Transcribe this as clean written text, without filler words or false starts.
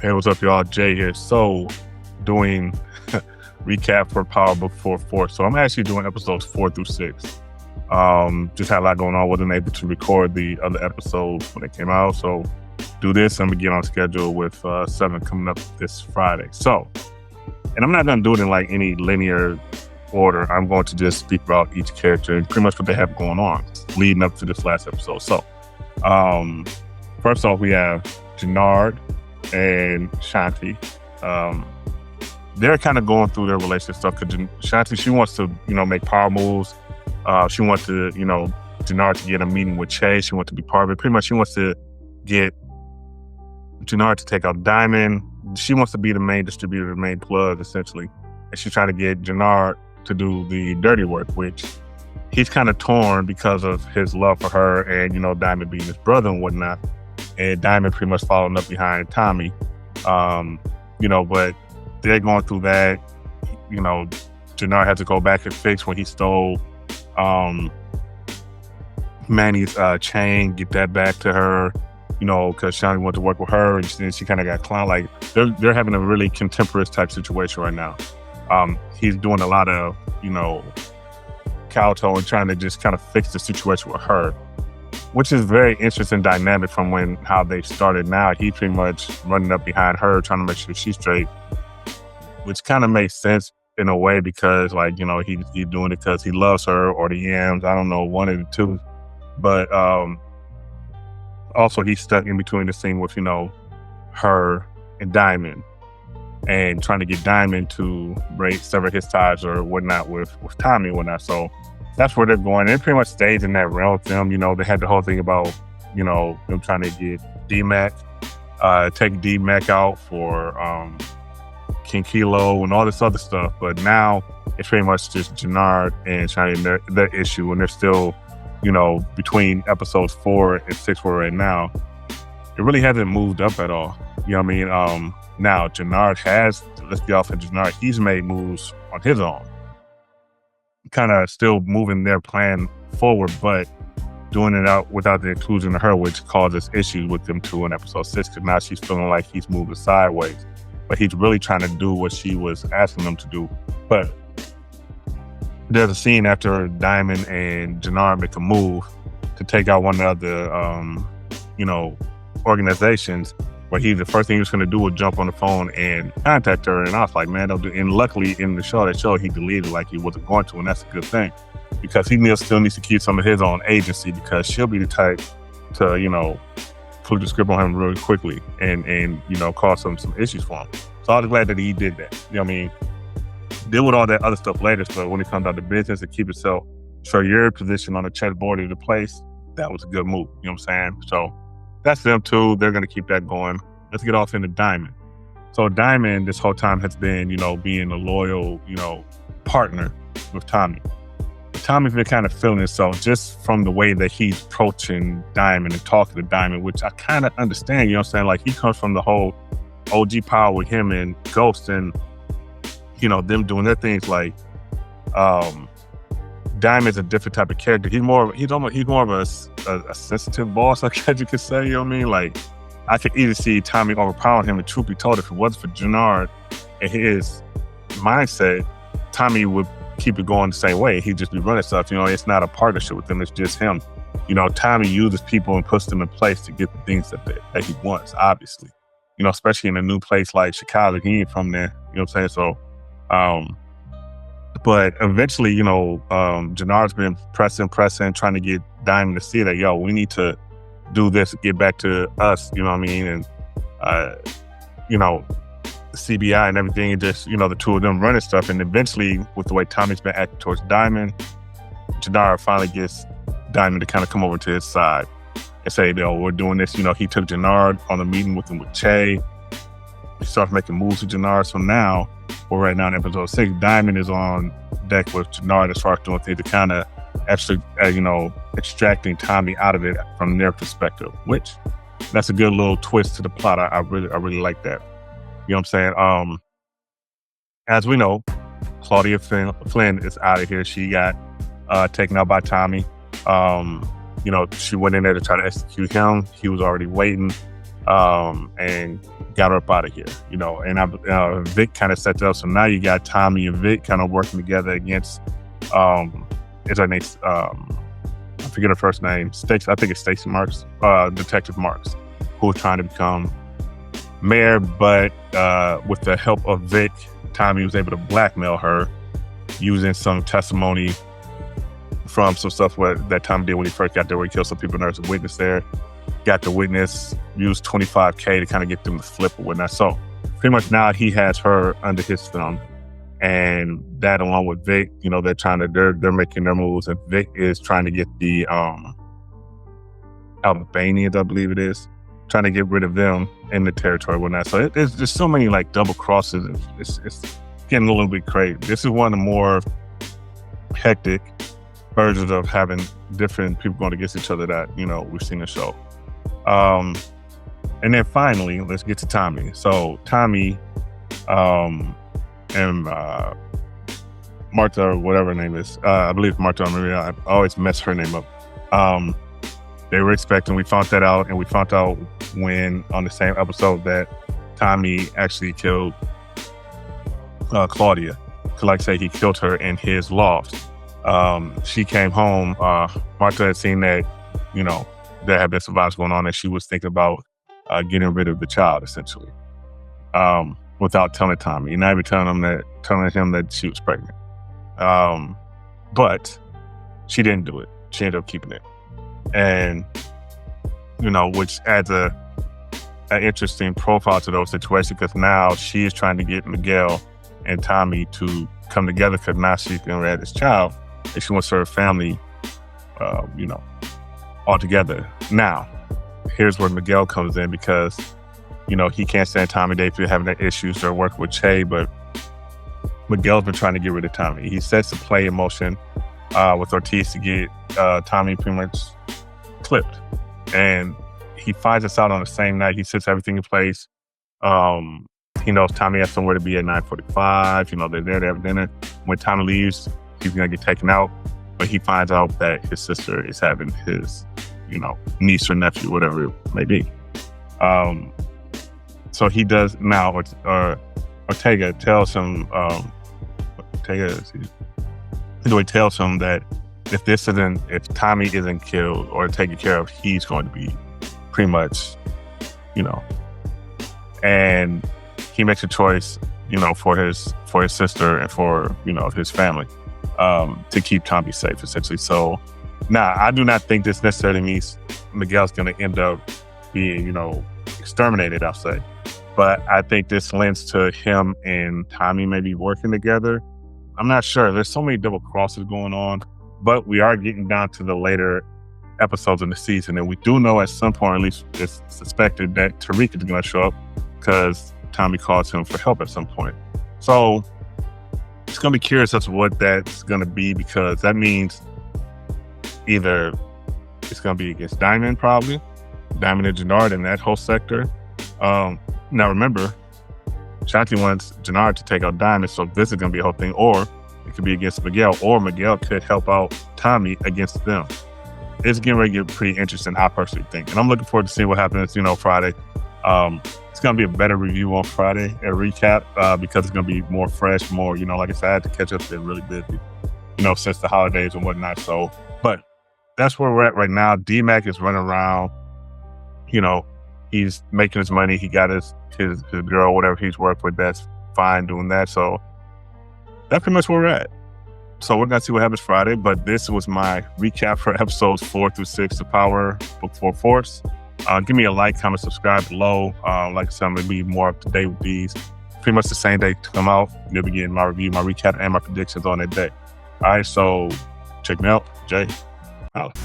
Hey, what's up, y'all? Jay here. So, doing recap for Power Book 4. So, I'm actually doing episodes 4 through 6. Just had a lot going on. Wasn't able to record the other episodes when they came out. So, do this. I'm gonna get on schedule with 7 coming up this Friday. So, and I'm not gonna do it in like any linear order. I'm going to just speak about each character and pretty much what they have going on leading up to this last episode. So, first off, we have Jannard and Shanti. They're kind of going through their relationship stuff because Shanti, she wants to, make power moves. She wants to, Jannard to get a meeting with Che. She wants to be part of it. Pretty much she wants to get Jannard to take out Diamond. She wants to be the main distributor, the main plug, essentially. And she's trying to get Jannard to do the dirty work, which he's kind of torn because of his love for her and, Diamond being his brother and whatnot. And Diamond pretty much following up behind Tommy. But they're going through that. Jannard had to go back and fix when he stole Manny's chain, get that back to her, because Shani wanted to work with her, and then she kind of got clowned. Like, they're having a really contemporary type situation right now. He's doing a lot of, kowtow and trying to just kind of fix the situation with her, which is very interesting dynamic from how they started. Now he's pretty much running up behind her, trying to make sure she's straight, which kind of makes sense in a way because, he's doing it because he loves her or the Yams. I don't know, one of the two. But also he's stuck in between the scene with, her and Diamond and trying to get Diamond to sever his ties or whatnot with Tommy and whatnot. So that's where they're going. It pretty much stays in that realm with them. They had the whole thing about, them trying to get D-Mac, take D-Mac out for King Kilo and all this other stuff. But now it's pretty much just Jannard and Shani and their issue. And they're still, between episodes 4 and 6 where we're right now, it really hasn't moved up at all. You know what I mean? Now Jannard let's be off of Jannard, he's made moves on his own. Kind of still moving their plan forward, but doing it out without the inclusion of her, which causes issues with them too in episode 6, because now she's feeling like he's moving sideways. But he's really trying to do what she was asking him to do. But there's a scene after Diamond and Jannard make a move to take out one of the organizations, where the first thing he was going to do was jump on the phone and contact her. And I was like, man, don't do. And luckily in the show, he deleted like he wasn't going to. And that's a good thing, because he still needs to keep some of his own agency, because she'll be the type to, flip the script on him really quickly and cause some issues for him. So I was glad that he did that. You know what I mean? Deal with all that other stuff later. So when it comes down to business and keep itself, show your position on the chessboard of the place, that was a good move. You know what I'm saying? So that's them too. They're going to keep that going. Let's get off into Diamond. So Diamond this whole time has been, being a loyal, partner with Tommy. Tommy's been kind of feeling himself just from the way that he's approaching Diamond and talking to Diamond, which I kind of understand, Like, he comes from the whole OG power with him and Ghost and, them doing their things. Like, Diamond's a different type of character. He's more of a sensitive boss, I guess you could say, you know what I mean? Like, I could easily see Tommy overpowering him, and truth be told, if it wasn't for Jannard and his mindset, Tommy would keep it going the same way. He'd just be running stuff. It's not a partnership with him. It's just him. Tommy uses people and puts them in place to get the things that he wants, obviously. Especially in a new place like Chicago. He ain't from there. You know what I'm saying? So, but eventually, Jannard's been pressing, trying to get Diamond to see that, we need to do this, get back to us, you know what I mean? And, CBI and everything, and just, the two of them running stuff. And eventually, with the way Tommy's been acting towards Diamond, Jannard finally gets Diamond to kind of come over to his side and say, we're doing this. He took Jannard on a meeting with him with Che. He started making moves with Jannard. So now, we're right now in episode 6, Diamond is on deck with Jannard as far as doing things to kind of actually, extracting Tommy out of it from their perspective, which that's a good little twist to the plot. I really like that. You know what I'm saying? As we know, Claudia Flynn is out of here. She got taken out by Tommy. She went in there to try to execute him. He was already waiting. and got her up out of here, and Vic kind of set it up. So now you got Tommy and Vic kind of working together against, is her name, I forget her first name, I think it's Stacey Marks, Detective Marks, who was trying to become mayor, but with the help of Vic, Tommy was able to blackmail her using some testimony from some stuff that Tommy did when he first got there, where he killed some people and there was a witness there. Got the witness, used $25K to kind of get them to flip or whatnot. So pretty much now he has her under his thumb, and that along with Vic, they're making their moves, and Vic is trying to get the Albanians, I believe it is, trying to get rid of them in the territory and whatnot. So there's just so many like double crosses. It's getting a little bit crazy. This is one of the more hectic versions of having different people going against each other that we've seen the show. And then finally, let's get to Tommy. So Tommy and Martha, or whatever her name is, I believe Martha Maria, I always mess her name up. They were expecting, we found that out, and we found out when on the same episode that Tommy actually killed Claudia. Like I say, he killed her in his loft. She came home, Martha had seen that, there had been some violence going on, and she was thinking about getting rid of the child, essentially, without telling Tommy, and not even telling him that she was pregnant. But she didn't do it. She ended up keeping it, and which adds an interesting profile to those situations, because now she is trying to get Miguel and Tommy to come together, because now she's going to have this child, and she wants her family, all together. Now, here's where Miguel comes in, because, he can't stand Tommy. They've been having their issues. They're working with Jey, but Miguel's been trying to get rid of Tommy. He sets the play in motion with Ortiz to get Tommy pretty much clipped. And he finds us out on the same night. He sets everything in place. He knows Tommy has somewhere to be at 9:45. They're there to have dinner. When Tommy leaves, he's going to get taken out. But he finds out that his sister is having his, niece or nephew, whatever it may be. So he does now, Ortega tells him, he tells him that if Tommy isn't killed or taken care of, he's going to be pretty much, and he makes a choice, for his sister and for, his family, to keep Tommy safe, essentially. So now, I do not think this necessarily means Miguel's going to end up being, exterminated, I'll say. But I think this lends to him and Tommy maybe working together. I'm not sure. There's so many double crosses going on, but we are getting down to the later episodes in the season. And we do know at some point, at least it's suspected, that Tariq is going to show up, because Tommy calls him for help at some point. So it's going to be curious as to what that's going to be, because that means either it's going to be against Diamond, probably. Diamond and Jannard in that whole sector. Now remember, Shanti wants Jannard to take out Diamond, so this is going to be a whole thing. Or it could be against Miguel, or Miguel could help out Tommy against them. It's getting ready to get pretty interesting, I personally think. And I'm looking forward to seeing what happens, Friday. It's going to be a better review on Friday, a recap, because it's going to be more fresh, more, like I said, I had to catch up, been really busy, since the holidays and whatnot. So, but that's where we're at right now. D-Mac is running around, he's making his money. He got his girl, whatever he's worked with, that's fine doing that. So that's pretty much where we're at. So we're going to see what happens Friday, but this was my recap for episodes 4 through 6 of Power Book 4 Force. Give me a like, comment, subscribe below. Like I said, I'm going to be more up to date with these. Pretty much the same day to come out. You'll be getting my review, my recap, and my predictions on that day. All right, so check me out. Jey, out.